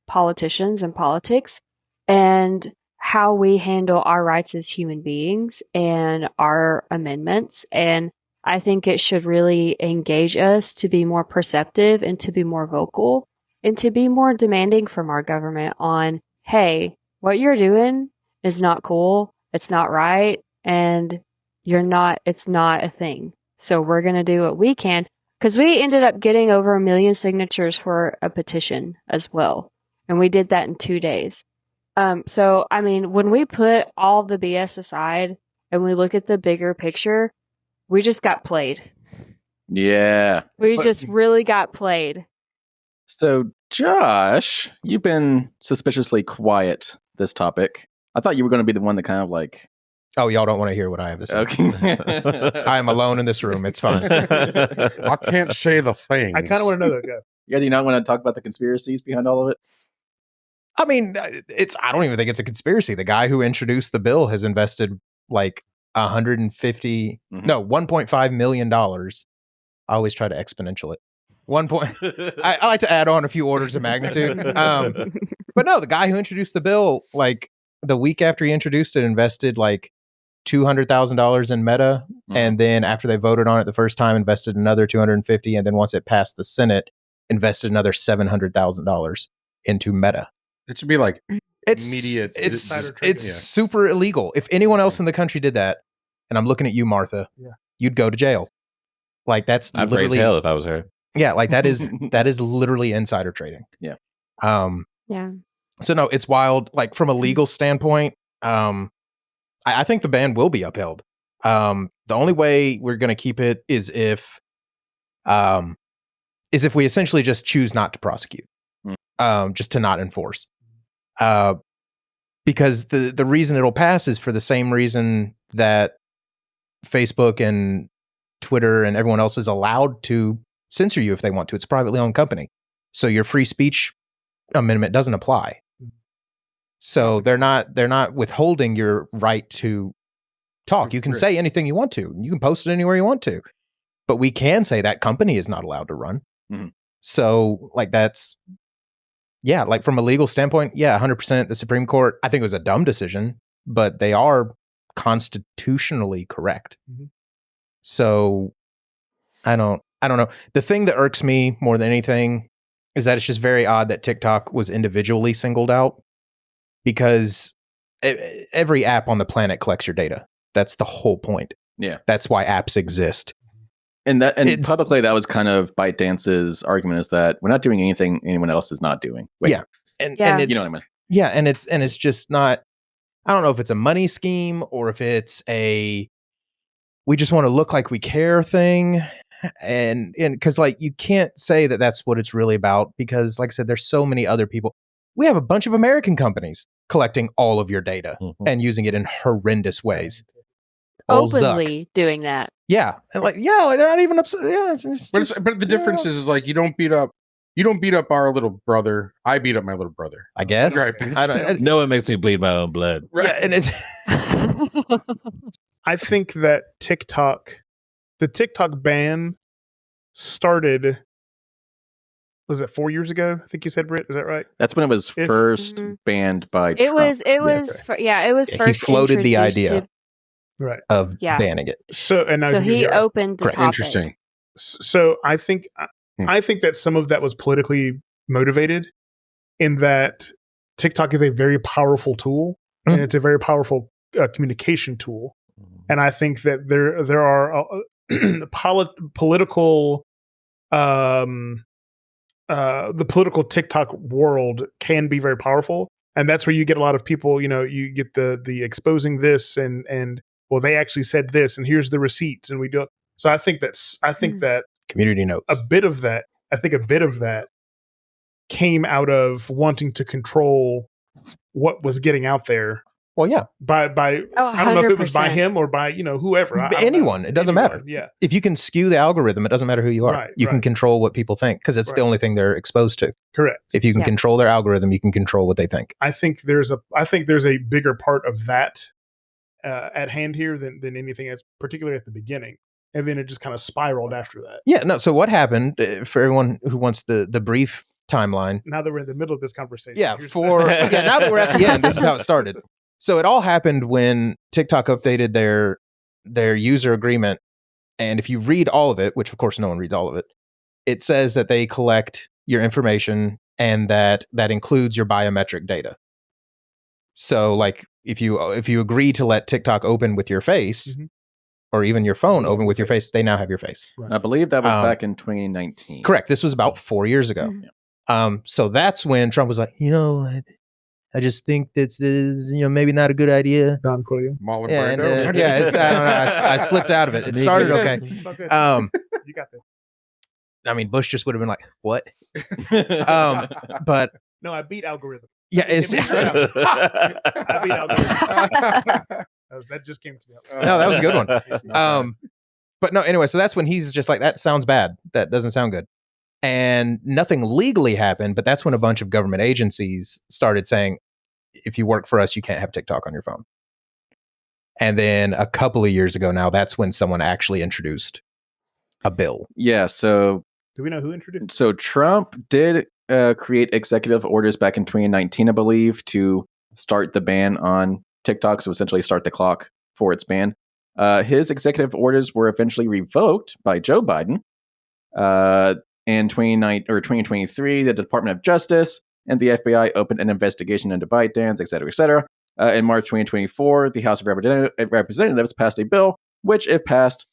politicians and politics, and how we handle our rights as human beings and our amendments. And I think it should really engage us to be more perceptive and to be more vocal and to be more demanding from our government on, hey, what you're doing is not cool, it's not right, and it's not a thing. So we're going to do what we can, because we ended up getting over 1 million signatures for a petition as well. And we did that in 2 days. So, I mean, when we put all the BS aside and we look at the bigger picture, we just got played. Yeah. We just really got played. So, Josh, you've been suspiciously quiet this topic. I thought you were going to be the one that kind of like... Oh, y'all don't want to hear what I have to say. Okay. I am alone in this room. It's fine. I can't say the thing. I kind of want to know that. Yeah. Yeah, do you not want to talk about the conspiracies behind all of it? I mean, I don't even think it's a conspiracy. The guy who introduced the bill has invested like $1.5 million. I always try to exponential it. I like to add on a few orders of magnitude. But no, the guy who introduced the bill, like the week after he introduced it, invested like $200,000 in Meta. And then after they voted on it the first time, invested another $250,000. And then once it passed the Senate, invested another $700,000 into Meta. It should be like It's insider it's trading. super illegal. If anyone else in the country did that, and I'm looking at you, Martha, you'd go to jail. Like that's I'd raise literally hell if I was her. Yeah, like that is literally insider trading. Yeah. Yeah. So no, it's wild. Like from a legal standpoint, I think the ban will be upheld. The only way we're going to keep it is if we essentially just choose not to prosecute, just to not enforce. Because the reason it'll pass is for the same reason that Facebook and Twitter and everyone else is allowed to censor you if they want to. It's a privately owned company. So your free speech amendment doesn't apply. So they're not withholding your right to talk. You can say anything you want to. You can post it anywhere you want to. But we can say that company is not allowed to run. So like that's like from a legal standpoint, 100% the Supreme Court, I think it was a dumb decision, but they are constitutionally correct. So I don't know. The thing that irks me more than anything is that it's just very odd that TikTok was individually singled out, because every app on the planet collects your data. That's the whole point. Yeah. That's why apps exist. And publicly, that was kind of ByteDance's argument, is that we're not doing anything anyone else is not doing. Wait. Yeah. And it's, you know what I mean? Yeah. And it's just not, I don't know if it's a money scheme or if it's we just want to look like we care thing. And because like you can't say that that's what it's really about, because like I said, there's so many other people. We have a bunch of American companies collecting all of your data and using it in horrendous ways. Openly doing that. Yeah. And like they're not even upset. Yeah. But the difference is like you don't beat up our little brother. I beat up my little brother. I guess. Right. No one makes me bleed my own blood. Right. Yeah, and it's I think that the TikTok ban started, was it 4 years ago? I think you said, Britt. Is that right? That's when it was first banned by It Trump. was it was first he floated the introduced idea of banning it. So he opened the topic. Interesting. So I think that some of that was politically motivated, in that TikTok is a very powerful tool and it's a very powerful communication tool. And I think that there are political the political TikTok world can be very powerful, and that's where you get a lot of people. You get the exposing this and well, they actually said this, and here's the receipts, and we do it. So I think that Community notes. a bit of that came out of wanting to control what was getting out there. Well, yeah. By Oh, I don't know if it was by 100%. him or by whoever. I don't Anyone. know. It doesn't Anyone, matter. Yeah. If you can skew the algorithm, it doesn't matter who you are. Right, you can right. control what people think because it's the Right. only thing they're exposed to. Correct. If you can Yeah. control their algorithm, you can control what they think. I think there's a bigger part of that at hand here than anything else, particularly at the beginning, and then it just kind of spiraled after that. Yeah, no. So what happened for everyone who wants the brief timeline? Now that we're in the middle of this conversation, Yeah, here's- now that we're at the end, this is how it started. So it all happened when TikTok updated their user agreement, and if you read all of it, which of course no one reads all of it, it says that they collect your information and that includes your biometric data. So like if you agree to let TikTok open with your face, Mhm. or even your phone open with your face, they now have your face. Right. I believe that was Um, back in 2019. Correct. This was about 4 years ago. So that's when Trump was like, I just think this is, maybe not a good idea. Don Coelho. Marlon Yeah, and, Brando. I don't know. I slipped out of it. It started okay. It's okay. You got this. I mean, Bush just would have been like, "What?" But No, I beat algorithm. yeah, it's I beat algorithm. That just came to me. no, that was a good one. But no, anyway, so that's when he's just like, "That sounds bad. That doesn't sound good." And nothing legally happened, but that's when a bunch of government agencies started saying, if you work for us, you can't have TikTok on your phone. And then a couple of years ago now, that's when someone actually introduced a bill. Yeah, so Do we know who introduced? So Trump did create executive orders back in 2019, I believe, to start the ban on TikTok. So essentially start the clock for its ban. His executive orders were eventually revoked by Joe Biden. In 2023, the Department of Justice and the FBI opened an investigation into ByteDance, et cetera, et cetera. In March 2024, the House of Representatives passed a bill, which, if passed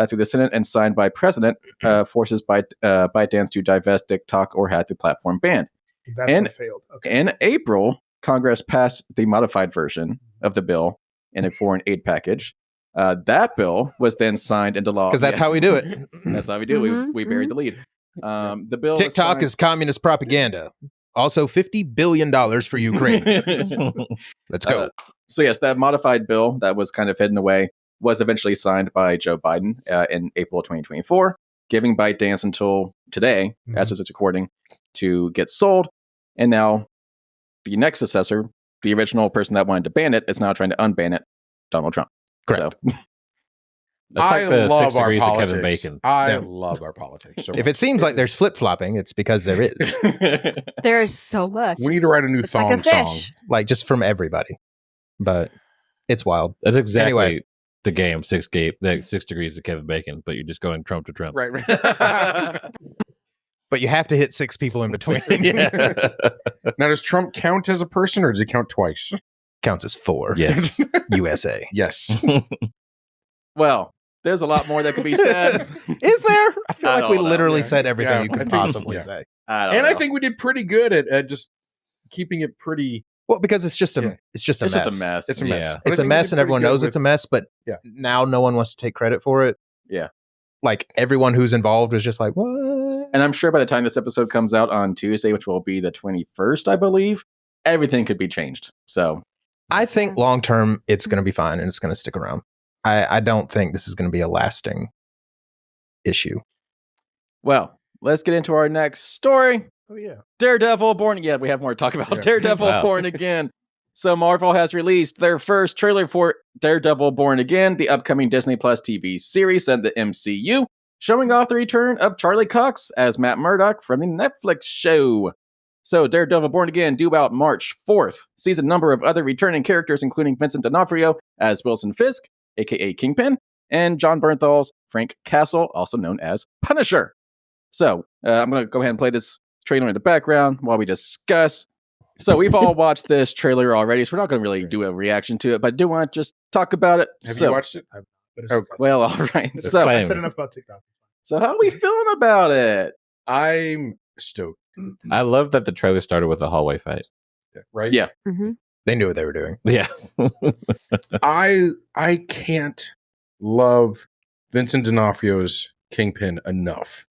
through the Senate and signed by President, forces ByteDance to divest TikTok or have the platform banned. That's And- what failed. Okay. In April, Congress passed the modified version of the bill in a foreign aid package. That bill was then signed into law. Because that's Yeah, how we do it. that's how we do it. Mhm, We buried the lead. The bill was TikTok signed- is communist propaganda. Also, $50 billion for Ukraine. Let's go. So yes, that modified bill that was kind of hidden away was eventually signed by Joe Biden in April 2024, giving ByteDance until today, as of this recording, to get sold. And now the next successor, the original person that wanted to ban it, is now trying to unban it, Donald Trump. Correct. So, That's like I the love 6 our degrees of politics. Kevin Bacon. I Yeah. love our politics. So If it seems like there's flip flopping, it's because there is. There is so much. we need to write a new It's like thong a song. fish. Like just from everybody. But it's wild. That's exactly Anyway. the game, 6 degrees of Kevin Bacon, but you're just going Trump to Trump. Right. Right. But you have to hit 6 people in between. Yeah. Now, does Trump count as a person, or does he count twice? Counts as 4. Yes. USA. Yes. well, there's a lot more that could be said. Is there? I feel I like we don't know. literally Yeah. said everything Yeah, you I could think- possibly yeah. say. I don't And know. I think we did pretty good at just keeping it pretty. Well, because it's just a Yeah. it's just a it's mess. just a mess. It's a mess. Yeah. But I It's a think we mess, did and pretty everyone good knows with- it's a mess. But Yeah. now no one wants to take credit for it. Yeah. Like everyone who's involved was just like, what? And I'm sure by the time this episode comes out on Tuesday, which will be the 21st, I believe, everything could be changed. So I think long term it's going to be fine and it's going to stick around. I don't think this is going to be a lasting issue. well, let's get into our next story. Oh yeah. Daredevil Born Again. We have more to talk about. Yeah. Daredevil Wow. Born Again. So Marvel has released their first trailer for Daredevil Born Again, the upcoming Disney Plus TV series and the MCU, showing off the return of Charlie Cox as Matt Murdock from the Netflix show. So Daredevil Born Again due out March 4th. Sees a number of other returning characters, including Vincent D'Onofrio as Wilson Fisk, aka Kingpin, and John Bernthal's Frank Castle, also known as Punisher. So I'm going to go ahead and play this trailer in the background while we discuss. So we've all watched this trailer already, so we're not going to really do a reaction to it, but I do want to just talk about it. Have so, you watched it? But it's Oh, okay. well, all right. It's So, okay. I Blame said him. enough about TikTok. so how are we feeling about it? I'm stoked. I love that the trailer started with a hallway fight. Right? Yeah. hmm They knew what they were doing. Yeah. I can't love Vincent D'Onofrio's Kingpin enough.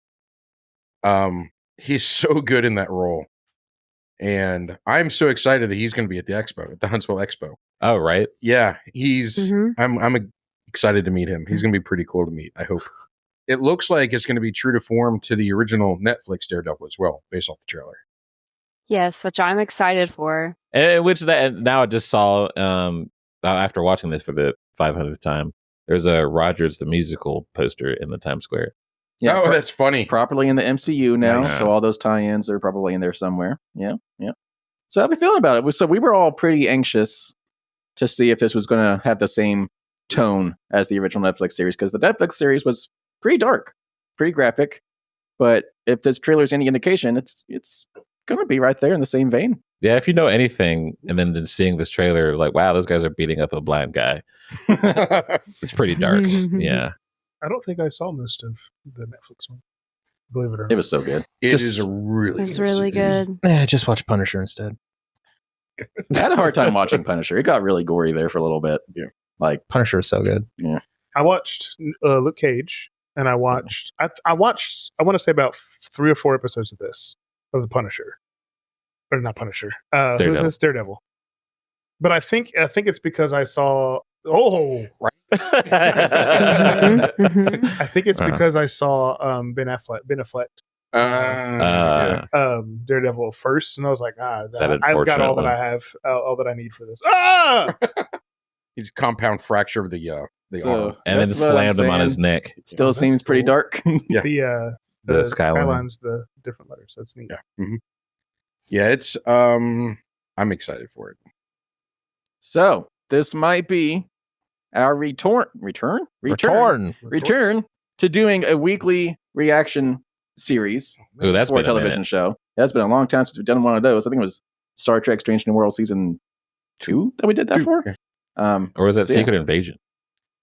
He's so good in that role. And I'm so excited that he's going to be at the expo, at the Huntsville Expo. Oh, right. Yeah, he's Mhm. I'm excited to meet him. He's going to be pretty cool to meet, I hope. It looks like it's going to be true to form to the original Netflix Daredevil as well, based off the trailer. Yes, which I'm excited for. And which that now I just saw after watching this for the 500th time. There's a Rogers the Musical poster in the Times Square. Yeah, Oh, that's funny. properly in the MCU now, Nice. so all those tie-ins are probably in there somewhere. Yeah. So how are we feeling about it? So we were all pretty anxious to see if this was going to have the same tone as the original Netflix series, because the Netflix series was pretty dark, pretty graphic. But if this trailer is any indication, it's going to be right there in the same vein. Yeah, if you know anything, and then seeing this trailer, like, wow, those guys are beating up a blind guy. It's pretty dark. Yeah. I don't think I saw most of the Netflix one. Believe it or not. It was so good. It Just- is a really It's good really series. good. Just watch Punisher instead. I had a hard time watching Punisher. It got really gory there for a little bit. Yeah. Like, Punisher is so good. I watched Luke Cage, and I watched. I watched. I want to say about 3 or 4 episodes of the Punisher, or not Punisher. Who is Daredevil. this? Daredevil. But I think it's because I saw. Oh, Mhm, mhm. I think it's Uh-huh. because I saw Ben Affleck Daredevil first, and I was like, That I've got all unfortunate that I have, all that I need for this. Ah! He's compound fracture of the arm. And then that's what I'm slammed him on his saying. neck. Still that's seems pretty cool. dark. Yeah. The Skyline. skylines, the different letters. That's neat. Yeah. Mhm. Yeah, it's I'm excited for it. So this might be our return to doing a weekly reaction series Ooh, that's for a been a television minute. show. That's been a long time since we've done one of those. I think it was Star Trek: Strange New World season 2 that we did that for. Or was that So, yeah. Secret Invasion?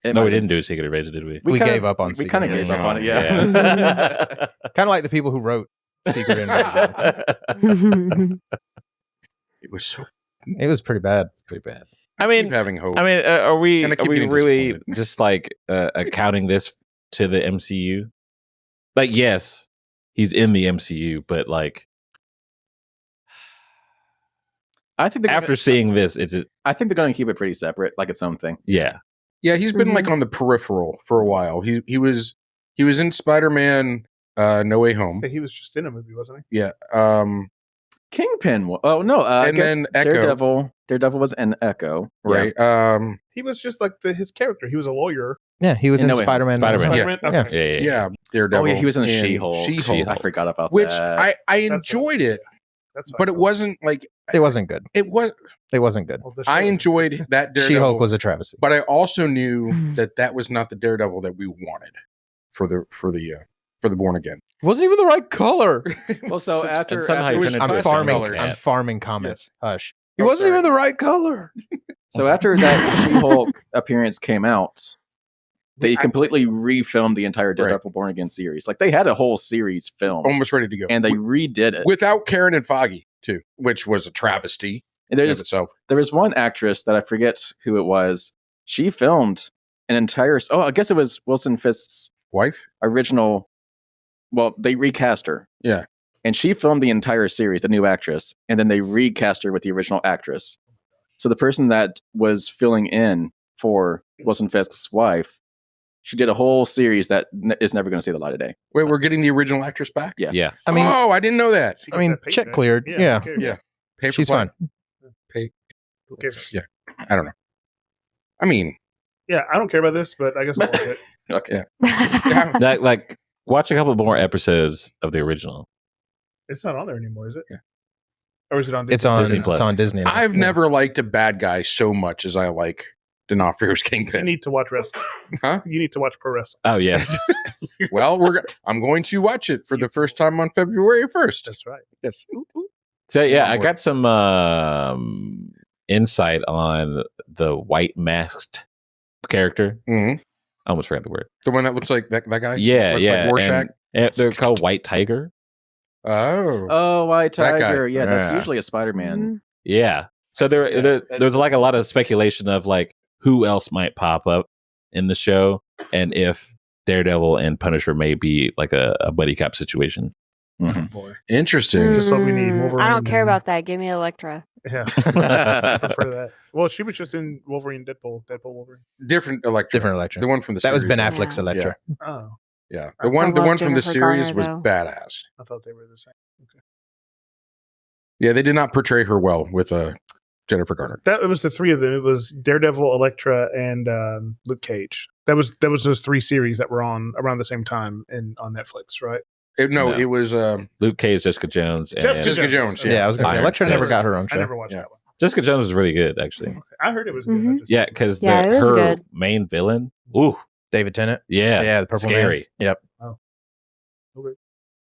It No, might we be- didn't do Secret Invasion, did we? We kind gave of- up on We Secret kind of gave up on it. Yeah. Kind of like the people who wrote Secret Invasion. It was so It was pretty bad. Pretty bad. I keep having hope. I mean, are we And I keep getting really disappointed. just like accounting this to the MCU? Like, yes, he's in the MCU, but like I think they're after gonna, seeing this, I think they're going to keep it pretty separate, like its own thing. yeah. Yeah, he's been like on the peripheral for a while. He was in Spider-Man No Way Home. He was just in a movie, wasn't he? Yeah. Kingpin. Oh no, I And guess then Echo. Daredevil was an Echo, Right. He was just like his character. He was a lawyer. Yeah, he was In in No Way Home. Spider-Man. Spider-Man. Yeah. Spider-Man? Yeah. Okay. Yeah, Daredevil. Oh yeah, he was in the and She-Hulk. She-Hulk, I forgot about which that. I That's enjoyed it, That's what but I it saw. wasn't like It wasn't good. it was. It wasn't good. Well, the show I was- enjoyed that Daredevil. She-Hulk was a travesty. but I also knew Mhm. that was not the Daredevil that we wanted for the Born Again. It wasn't even the right color. Well, so after and somehow after- you was turn into I'm a classic farming. colors. I'm farming comments. Hush. It Oh, wasn't sorry. even the right color. So after that She-Hulk appearance came out, they completely refilmed the entire Daredevil Born Again series. Like they had a whole series filmed, Almost ready to go. and they redid it. Without Karen and Foggy too, which was a travesty And in there's itself. there was one actress that I forget who it was. She filmed an entire. Oh, I guess it was Wilson Fisk's Wife? original. Well, they recast her. Yeah. And she filmed the entire series, the new actress, and then they recast her with the original actress. So the person that was filling in for Wilson Fisk's wife, she did a whole series that is never going to see the light of day. Wait, we're getting the original actress back? Yeah. Yeah. I mean, oh, I didn't know that. She I got mean, that paid check back. cleared. Yeah. who cares? Yeah. Pay for she's play. fine. Who cares? Yeah. I don't know. I mean, Yeah, I don't care about this, but I guess I'll watch it. Okay. yeah. That, like, watch a couple more episodes of the original. It's not on there anymore, is it? Yeah. Or is it on? It's on Disney Plus. It's on Disney. now. I've Yeah. never liked a bad guy so much as I like D'Onofrio's You Kingpin. need to watch wrestling. Huh? You need to watch pro wrestling. Oh, yeah. Well, I'm going to watch it for the first time on February 1st. That's right. Yes. So, yeah, Oh, I boy. got some insight on the white masked character. Mhm. I almost forgot the word. The one that looks like that guy? Yeah, Looks yeah. Like Rorschach? and they're called White Tiger. Oh. Oh, White That guy. Tiger. Yeah, that's Yeah. usually a Spider-Man. Mhm. Yeah. So there's like a lot of speculation of like who else might pop up in the show, and if Daredevil and Punisher may be like a buddy cop situation. Mhm. Boy. Interesting. Just what we need, I Wolverine don't care and- about that. Give me Elektra. Yeah, I prefer that. Well, she was just in Wolverine, Deadpool, Wolverine. Different Electra. Different Electra. The one from the That was series. Ben Yeah. Affleck's Electra. Oh, Yeah. I The one love from the Jennifer series Garner, was though. badass. I thought they were the same. Okay. Yeah, they did not portray her well with Jennifer Garner. That it was the three of them. It was Daredevil, Elektra, and Luke Cage. That was those three series that were on around the same time on Netflix, right? No, No. it was Luke Cage, Jessica Jones, and Jessica Jones. Yeah, I was gonna say Iron Electra never Fist. got her own I show. never watched Yeah. that one. Jessica Jones was really good actually. Okay. I heard it was good. I Mhm. just- Yeah, because Yeah, it was her good. main villain. Ooh, David Tennant. yeah, The Purple scary. Man. Yep. Okay.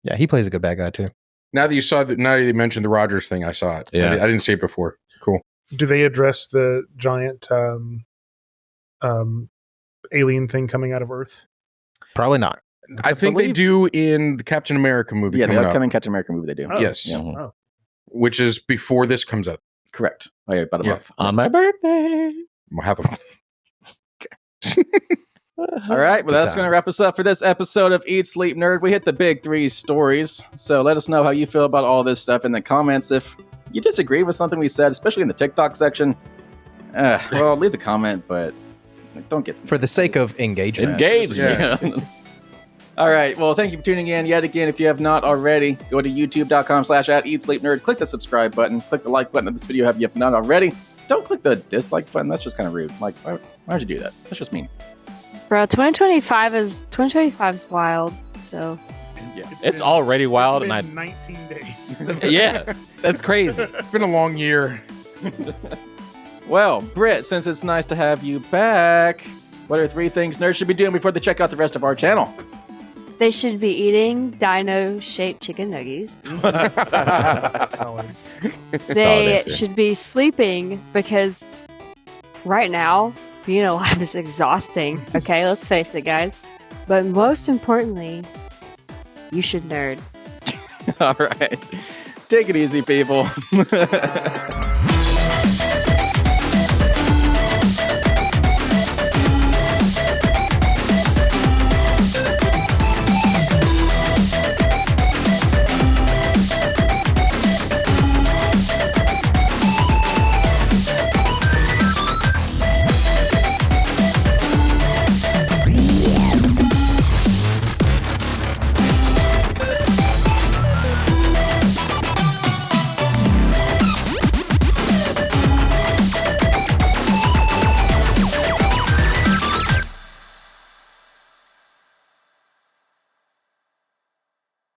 Yeah, he plays a good bad guy too. Now that you mentioned the Rogers thing, I saw it. Yeah. I didn't see it before. Cool. Do they address the giant alien thing coming out of Earth? Probably not. I think they believe- do in the Captain America movie Yeah, the coming up, upcoming Captain America movie they do. Oh. Yes. Yeah. Oh, which is before this comes out. Correct. Oh, yeah, about a Yeah. month. On my birthday. We'll have a All right, well, Good that's going to times. wrap us up for this episode of Eat, Sleep, Nerd. We hit the big three stories. So let us know how you feel about all this stuff in the comments. If you disagree with something we said, especially in the TikTok section, well, leave the comment, but don't get For the sake of engagement. Engage. Yeah. All right. Well, thank you for tuning in yet again. If you have not already, go to youtube.com/@eatsleepnerd. Click the subscribe button. Click the like button of this video if you have not already. Don't click the dislike button. That's just kind of rude. Like, why would you do that? That's just mean. Bro, 2025 is wild. So It's been- already wild, it's and been 19 days. yeah, that's crazy. It's been a long year. Well, Britt, since it's nice to have you back, what are 3 things nerds should be doing before they check out the rest of our channel? they should be eating dino-shaped chicken nuggies. Solid. They answer. should be sleeping because right now being alive is exhausting. Okay, let's face it, guys. But most importantly, you should nerd. All right. Take it easy, people.